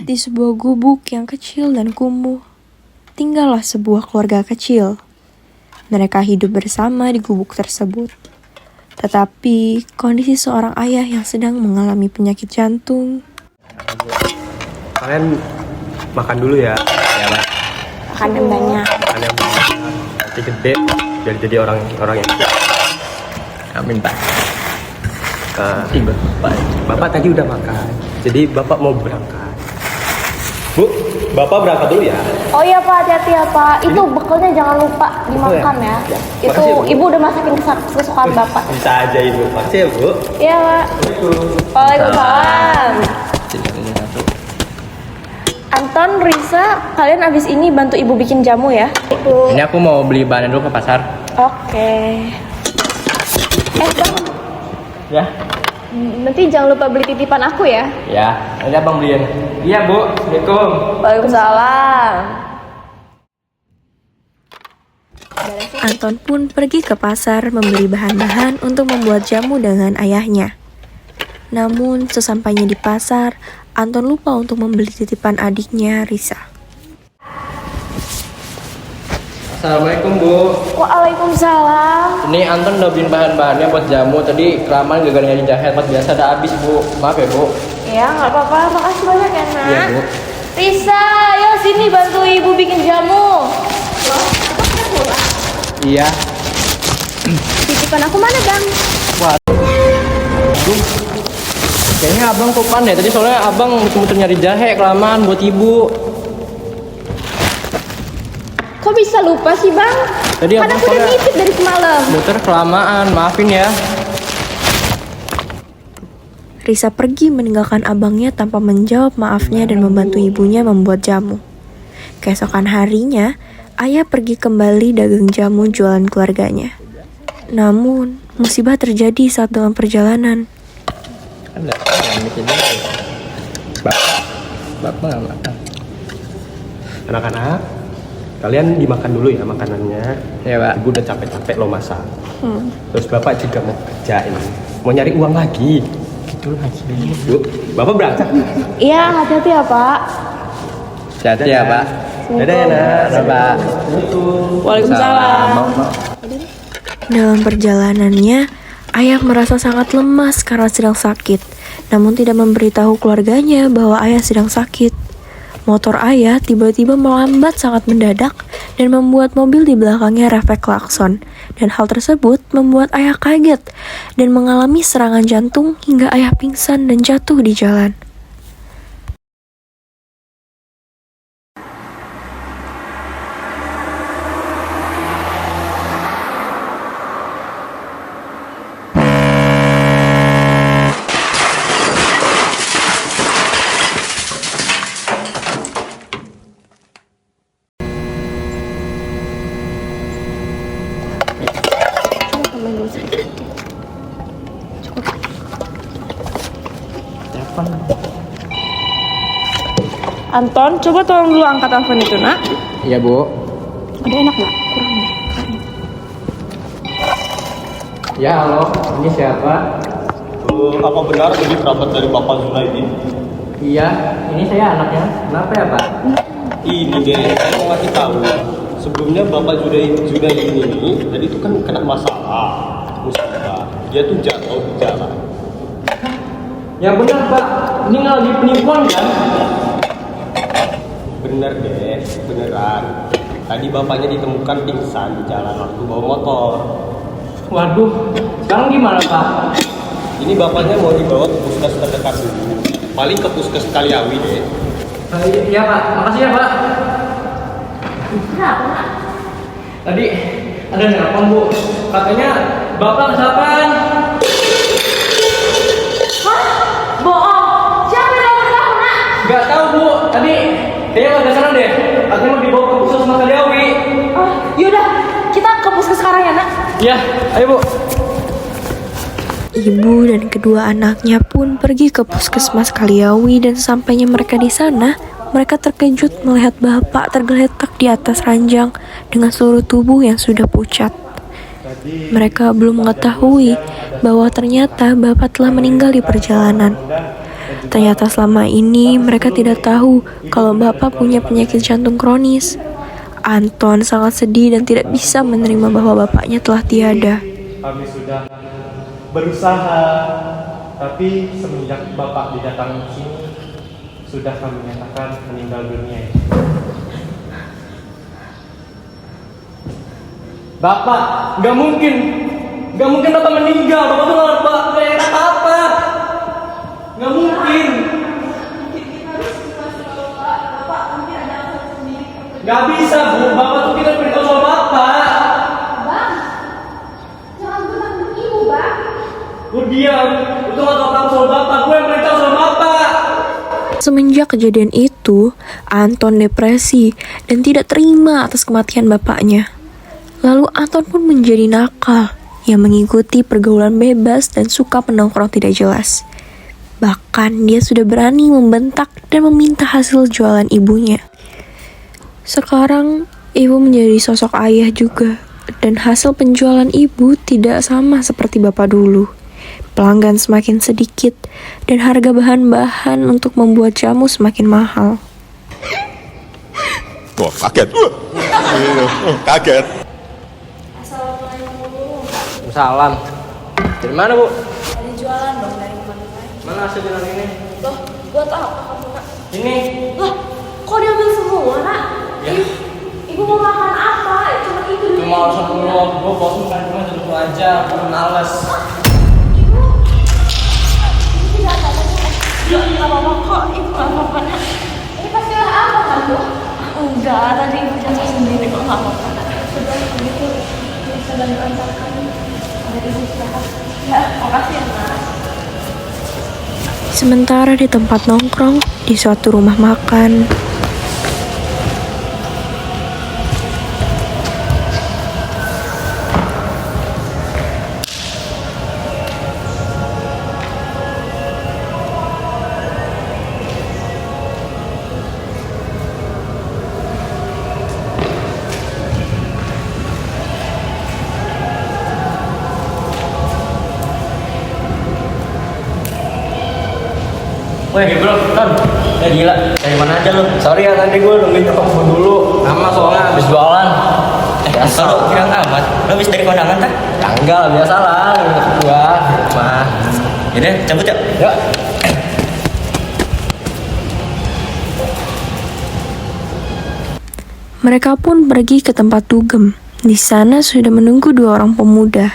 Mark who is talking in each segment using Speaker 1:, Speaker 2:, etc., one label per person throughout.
Speaker 1: Di sebuah gubuk yang kecil dan kumuh, tinggallah sebuah keluarga kecil. Mereka hidup bersama di gubuk tersebut. Tetapi kondisi seorang ayah yang sedang mengalami penyakit jantung.
Speaker 2: Kalian makan dulu ya. Ya, Pak.
Speaker 1: Makan yang banyak.
Speaker 2: Makan yang banyak. Nanti gede biar jadi orang yang amin, Pak. Bapak tadi udah makan. Jadi Bapak mau berangkat. Bu, Bapak berangkat dulu ya.
Speaker 3: Oh iya Pak, hati-hati ya Pak. Itu bekalnya jangan lupa dimakan ya. Itu
Speaker 2: Makasih, Bu.
Speaker 3: Ibu udah masakin kesukaan Bapak.
Speaker 2: Bisa aja Ibu. Makasih ya, Bu.
Speaker 3: Iya Pak. Waalaikumsalam. Anton, Risa, kalian abis ini bantu Ibu bikin jamu ya.
Speaker 4: Ini aku mau beli bahan dulu ke pasar.
Speaker 3: Oke. Bang,
Speaker 4: Ya,
Speaker 3: nanti jangan lupa beli titipan aku ya.
Speaker 4: ya. Ini abang beliin. Iya bu. Assalamualaikum.
Speaker 3: Waalaikumsalam.
Speaker 1: Anton pun pergi ke pasar membeli bahan-bahan untuk membuat jamu dengan ayahnya. Namun sesampainya di pasar, Anton lupa untuk membeli titipan adiknya, Risa.
Speaker 4: Assalamualaikum bu.
Speaker 3: Waalaikumsalam.
Speaker 4: Ini Anton udah beliin bahan-bahannya buat jamu. Tadi kelamaan gara-gara nyari jahe. Pas biasa udah habis bu. Maaf ya bu.
Speaker 3: Ya nggak apa-apa. Makasih banyak ya Nak.
Speaker 4: Iya bu.
Speaker 3: Risa, ayo sini bantu Ibu bikin jamu.
Speaker 4: Iya.
Speaker 3: Titipan aku mana Bang?
Speaker 4: Kayaknya abang kok pandai. Tadi soalnya abang muter-muter nyari jahe kelamaan buat ibu.
Speaker 3: Kok bisa lupa sih Bang?
Speaker 4: Tadi
Speaker 3: Kan
Speaker 4: abang
Speaker 3: aku udah
Speaker 4: soalnya
Speaker 3: nitip dari semalam.
Speaker 4: muter kelamaan. Maafin ya.
Speaker 1: Risa pergi meninggalkan abangnya tanpa menjawab maafnya dan membantu ibunya membuat jamu. Keesokan harinya, ayah pergi kembali dagang jamu jualan keluarganya. Namun, musibah terjadi saat dalam perjalanan.
Speaker 4: Kan enggak bikin jahe. Bapak nggak makan.
Speaker 2: Anak-anak, kalian dimakan dulu ya makanannya.
Speaker 4: Iya pak.
Speaker 2: Ibu udah capek-capek lo masak. Terus Bapak juga mau kerja ini. Mau nyari uang lagi. Gitu lagi. Yuk, Bapak berangkat.
Speaker 3: Iya, hati-hati ya Pak.
Speaker 4: Hati-hati ya pak.
Speaker 2: Dadah ya, Nak.
Speaker 4: Dadah, Pak.
Speaker 3: Waalaikumsalam.
Speaker 1: Dalam perjalanannya, ayah merasa sangat lemas karena sedang sakit, namun tidak memberitahu keluarganya bahwa ayah sedang sakit. Motor ayah tiba-tiba melambat sangat mendadak dan membuat mobil di belakangnya refleks klakson. Dan hal tersebut membuat ayah kaget dan mengalami serangan jantung hingga ayah pingsan dan jatuh di jalan.
Speaker 3: Anton, coba tolong dulu angkat telepon itu Nak.
Speaker 4: Iya bu.
Speaker 3: Ada enak nggak? Kurang deh.
Speaker 4: Ya halo. Ini siapa?
Speaker 2: Apa benar ini kerabat dari Bapak Zunaidi?
Speaker 4: Iya. Ini saya anaknya. Kenapa ya pak?
Speaker 2: Ini deh, saya mau ngasih tahu. Sebelumnya Bapak Zunaidi ini tadi itu kan kena masalah musibah. Dia tuh jatuh di jalan.
Speaker 4: Ya benar pak. Ini nggak lagi penipuan kan?
Speaker 2: Bener deh, beneran. Tadi bapaknya ditemukan pingsan di jalan waktu bawa motor.
Speaker 4: Waduh. Sekarang gimana pak?
Speaker 2: Ini bapaknya mau dibawa ke puskes terdekat dulu. Paling ke puskes Kaliawi deh.
Speaker 4: Iya pak. Makasih ya pak. Tadi ada nelpon bu. Katanya bapak kesalahan.
Speaker 3: Bohong. Siapa yang nomor kamu Nak?
Speaker 4: Gak tahu bu. Tadi kayaknya agak serem deh. Katanya mau dibawa ke puskesmas Kaliawi.
Speaker 3: Oh, yaudah. Kita ke puskes sekarang ya Nak.
Speaker 4: Iya. Ayo bu.
Speaker 1: Ibu dan kedua anaknya pun pergi ke puskesmas Kaliawi dan sampainya mereka di sana, mereka terkejut melihat bapak tergeletak di atas ranjang dengan seluruh tubuh yang sudah pucat. Mereka belum mengetahui bahwa ternyata bapak telah meninggal di perjalanan. Ternyata selama ini mereka tidak tahu kalau bapak punya penyakit jantung kronis. Anton sangat sedih dan tidak bisa menerima bahwa bapaknya telah tiada.
Speaker 5: Kami sudah berusaha, tapi semenjak Bapak didatangi sini, sudah kami nyatakan meninggal dunia.
Speaker 4: Bapak, nggak mungkin Bapak meninggal. Bapak tuh nggak enak apa. Nggak mungkin. Nggak bisa, Bu. Bapak tuh kita beritahu soal Bapak. Lu diam, lu tuh gak tau apa soal Bapak, gue yang beritahu soal Bapak.
Speaker 1: Semenjak kejadian itu, Anton depresi dan tidak terima atas kematian bapaknya. Lalu Anton pun menjadi nakal yang mengikuti pergaulan bebas dan suka menongkrong tidak jelas. Bahkan dia sudah berani membentak dan meminta hasil jualan ibunya. Sekarang ibu menjadi sosok ayah juga, dan hasil penjualan ibu tidak sama seperti bapak dulu. Pelanggan semakin sedikit dan harga bahan-bahan untuk membuat jamu semakin mahal.
Speaker 6: Wah, kaget. Kaget.
Speaker 4: Salam. Dari mana, Bu?
Speaker 3: Ada jualan dong dari mana-mana.
Speaker 4: Mana hasil jualan ini?
Speaker 3: Loh, buat apa kamu nak?
Speaker 4: Ini.
Speaker 3: Lah, kok diambil semua nak?
Speaker 4: Ya.
Speaker 3: Ibu mau makan apa? Cuma itu dulu.
Speaker 4: Cuma alasan dulu, gue bosan kan cuma duduk aja, gue males.
Speaker 3: Ibu tidak apa-apa. Tidak apa-apa kok, ibu nggak apa-apa nak. Ini pastilah apa kan bu? Enggak, tadi ibu jatuh sendiri kok nggak apa-apa nak. Sudah begitu, bisa dan antarkan dari ibu istirahat. Ya, makasih ya nak.
Speaker 1: Sementara di tempat nongkrong di suatu rumah makan,
Speaker 4: Weh, bro, Ton. Ya gila, dari mana aja lu? Sorry ya, tadi gue nungguin nyokap gue dulu. Lama soalnya habis jualan. Biasa. Lu kira amat? Lu habis dari kondangan kan? Ya enggak, biasa lah. Nyokap gua di rumah. Yaudah, cabut ya. Yuk.
Speaker 1: mereka pun pergi ke tempat dugem. Di sana sudah menunggu dua orang pemuda.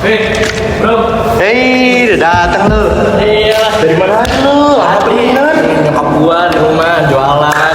Speaker 4: Hei, bro.
Speaker 5: Hei, udah datang lu.
Speaker 4: Iya.
Speaker 5: Dari mana aja lu? Apa bener?
Speaker 4: Nyokap gua di rumah jualan.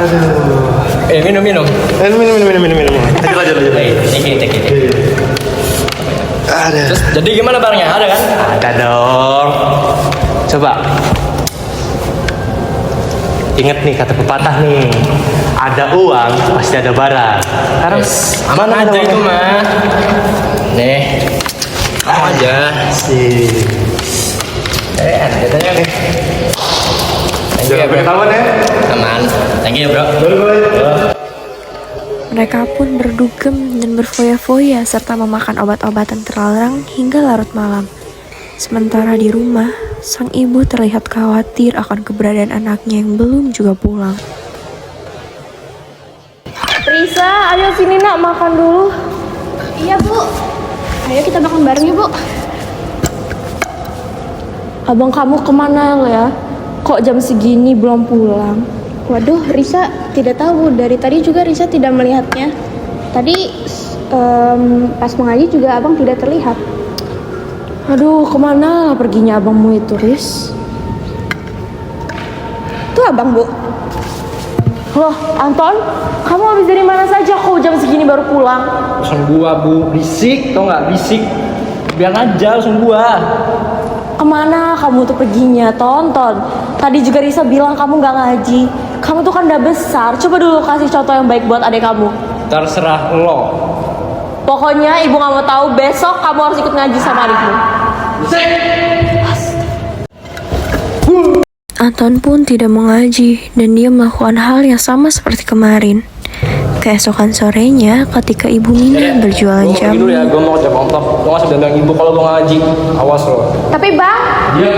Speaker 5: Aduh.
Speaker 4: Minum.
Speaker 5: Minum. Lanjut.
Speaker 4: Cek.
Speaker 5: Ada.
Speaker 4: Terus jadi gimana barangnya? Ada kan?
Speaker 5: Ada dong. Coba. Ingat nih kata pepatah nih. Ada uang pasti ada barang. Sekarang
Speaker 4: Aman
Speaker 5: mana
Speaker 4: aja
Speaker 5: ada
Speaker 4: itu
Speaker 5: uang?
Speaker 4: mah. Nih. Kamu aja.
Speaker 5: Sih.
Speaker 4: Katanya nih. Thank you ya, bro.
Speaker 5: Ketahuan ya.
Speaker 4: Aman. Thank you, bro.
Speaker 1: Mereka pun berdugem dan berfoya-foya serta memakan obat-obatan terlarang hingga larut malam. Sementara di rumah, sang ibu terlihat khawatir akan keberadaan anaknya yang belum juga pulang.
Speaker 3: Risa, ayo sini nak makan dulu. Iya bu. Ayo kita makan bareng ya bu. Abang kamu kemana ya? Kok jam segini belum pulang? Waduh, Risa tidak tahu. Dari tadi juga Risa tidak melihatnya. Tadi pas mengaji juga abang tidak terlihat. Aduh, kemana perginya abangmu itu, Riz? Itu abang, Bu. Loh, Anton, kamu habis dari mana saja? Kok jam segini baru pulang?
Speaker 4: Urusan gua, Bu. Bisik, tau nggak? Bisik. Biar aja urusan gua.
Speaker 3: Kemana kamu tuh perginya, Tonton? Tadi juga Risa bilang kamu gak ngaji. Kamu tuh kan udah besar. Coba dulu kasih contoh yang baik buat adik kamu.
Speaker 4: Terserah lo.
Speaker 3: Pokoknya ibu gak mau tahu, besok kamu harus ikut ngaji sama adikmu.
Speaker 1: Anton pun tidak mengaji dan dia melakukan hal yang sama seperti kemarin. Keesokan sorenya ketika Ibu Mina berjualan
Speaker 7: Gue
Speaker 1: jamu.
Speaker 7: dulu ya, gue mau kerja kelompok. Lo nggak usah bilang ibu kalau gue ngaji. Awas lo.
Speaker 3: Tapi bang,
Speaker 7: Iya.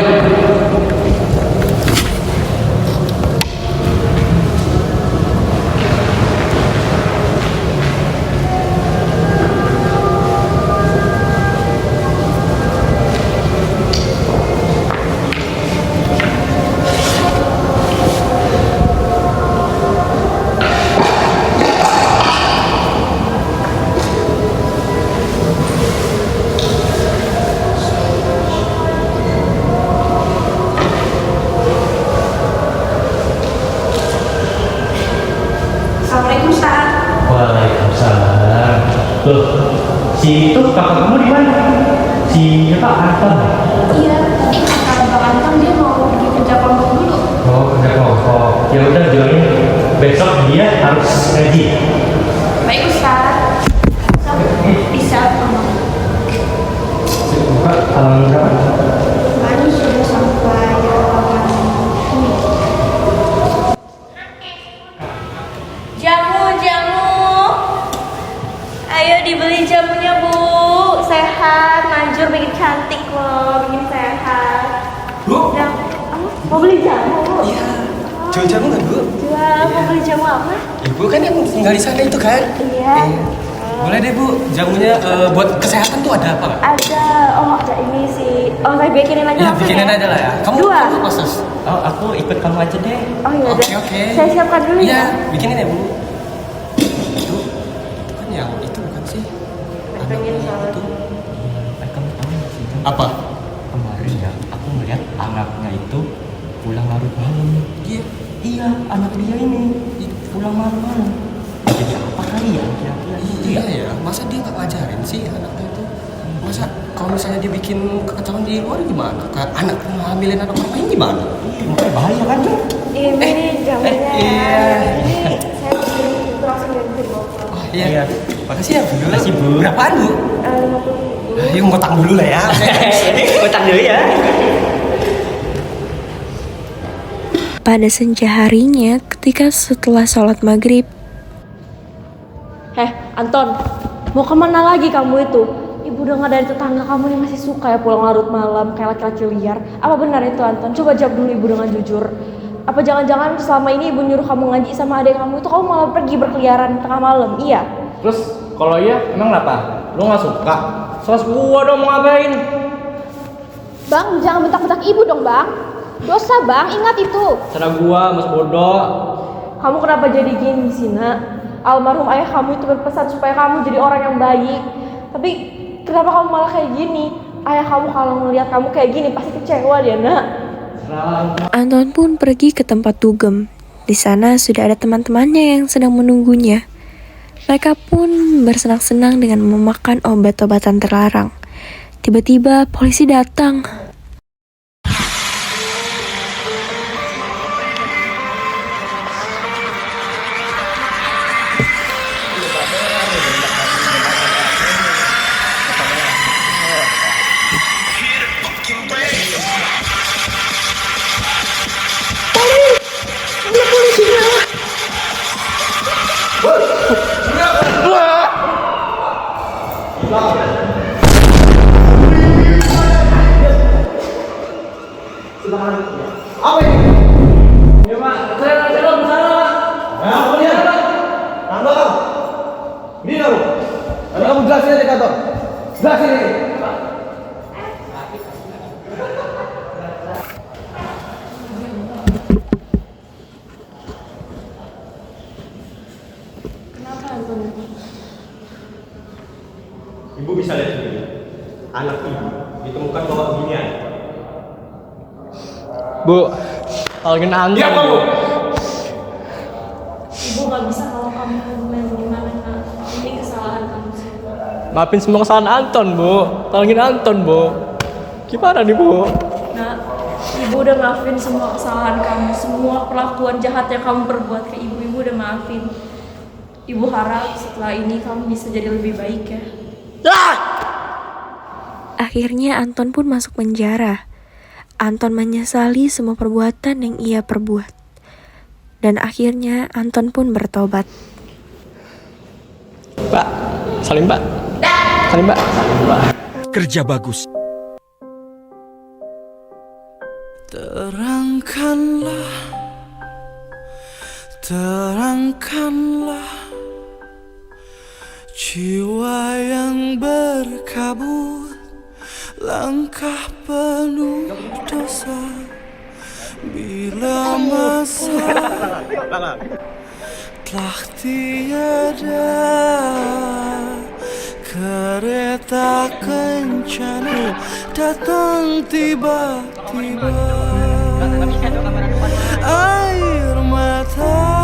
Speaker 3: Assalamualaikum Ustaz.
Speaker 5: Waalaikumsalam. Loh, si itu kakak kamu di mana? Si apa? Anton.
Speaker 3: Iya, kata Bang Anton dia mau pergi kerja kelompok dulu.
Speaker 5: Oh, kerja kelompok. Ya udah bilangin besok dia harus ngaji.
Speaker 3: Baik Ustaz. Bisa ngomong.
Speaker 5: Buka halaman berapa?
Speaker 3: Baru sudah sampai halaman ini. Jamu. Ayo dibeli jamunya Bu. Sehat, manjur, bikin cantik loh, bikin sehat.
Speaker 2: Bu?
Speaker 3: Mau beli jamu?
Speaker 2: Iya. Jual jamu nggak, Bu?
Speaker 3: Jual, mau beli jamu apa?
Speaker 2: Ibu kan yang tinggal di sana itu kan?
Speaker 3: Iya.
Speaker 2: Boleh deh, Bu. Jamunya buat kesehatan tuh ada apa nggak?
Speaker 3: Ada ini sih. Oh, saya bikinin aja
Speaker 2: Iya,
Speaker 3: langsung
Speaker 2: bikinin
Speaker 3: ya?
Speaker 2: aja lah ya. Kamu
Speaker 3: Dua.
Speaker 2: kamu apa, Sus?
Speaker 4: Oh, aku ikut kamu aja deh.
Speaker 3: Oh iya
Speaker 2: Oke,
Speaker 3: udah.
Speaker 2: oke.
Speaker 3: Saya siapkan dulu
Speaker 2: Iya,
Speaker 3: ya.
Speaker 2: bikinin ya, Bu. Itu kan yang itu bukan sih?
Speaker 3: Pengen soalnya.
Speaker 4: Kamu tahu nggak sih? Jon?
Speaker 2: Apa?
Speaker 4: Kemarin ya, aku melihat anaknya itu pulang larut malam.
Speaker 2: Iya.
Speaker 4: Iya, anak dia ini pulang malam. Jadi apa kali ya kira-kira gitu
Speaker 2: Iya
Speaker 4: ya?
Speaker 2: ya, masa dia nggak ngajarin sih anaknya itu? Masa kalau misalnya dia bikin kekacauan di luar gimana? Kayak anak hamilin anak orang lain gimana?
Speaker 4: Makanya bahaya kan Jon?
Speaker 3: Ini jamunya ya.
Speaker 2: iya.
Speaker 3: Ini saya bikinin itu langsung dari bawah.
Speaker 2: Oh iya. Makasih ya, Bu.
Speaker 4: Makasih, Bu.
Speaker 2: Berapaan, Bu?
Speaker 3: 50.000.
Speaker 2: Ayo ngutang dulu lah ya.
Speaker 4: Utang dulu ya.
Speaker 1: Pada senja harinya ketika setelah sholat maghrib,
Speaker 3: Anton, mau kemana lagi kamu itu? Ibu dengar dari tetangga kamu nih masih suka ya pulang larut malam kayak laki-laki liar. Apa benar itu Anton? Coba jawab dulu ibu dengan jujur. Apa jangan-jangan selama ini ibu nyuruh kamu ngaji sama adik kamu itu kamu malah pergi berkeliaran tengah malam? Iya.
Speaker 7: Terus kalau iya, emang kenapa? Lo nggak suka? Sos gua dong mau ngapain?
Speaker 8: Bang, jangan bentak-bentak ibu dong, Bang. Dosa, Bang. Ingat itu.
Speaker 7: Serah gua, mas bodoh.
Speaker 3: Kamu kenapa jadi gini sih, Nak? Almarhum ayah kamu itu berpesan supaya kamu jadi orang yang baik. Tapi kenapa kamu malah kayak gini? Ayah kamu kalau melihat kamu kayak gini pasti kecewa dia, Nak.
Speaker 1: Anton pun pergi ke tempat dugem. Di sana sudah ada teman-temannya yang sedang menunggunya. Mereka pun bersenang-senang dengan memakan obat-obatan terlarang. Tiba-tiba polisi datang.
Speaker 2: Ibu bisa lihat sendiri. Anak ibu ditemukan bawa beginian.
Speaker 7: Bu, tolongin Anton.
Speaker 2: Iya,
Speaker 7: Bu.
Speaker 3: Ibu gak bisa kalau kamu komen gimana, Nak. Ini kesalahan kamu sih.
Speaker 7: Maafin semua kesalahan Anton, Bu. Tolongin Anton, Bu. Gimana nih, Bu?
Speaker 3: Nak, ibu udah maafin semua kesalahan kamu, semua perlakuan jahat yang kamu perbuat ke ibu, ibu udah maafin. Ibu harap setelah ini kamu bisa jadi lebih baik ya.
Speaker 1: Akhirnya Anton pun masuk penjara. Anton menyesali semua perbuatan yang ia perbuat. Dan akhirnya Anton pun bertobat.
Speaker 7: Pak, salim Pak. Salim Pak.
Speaker 6: Kerja bagus.
Speaker 9: Terangkanlah, terangkanlah jiwa yang berkabut, langkah penuh dosa. Bila masa telah tiada, kereta kencana datang tiba-tiba. Air mata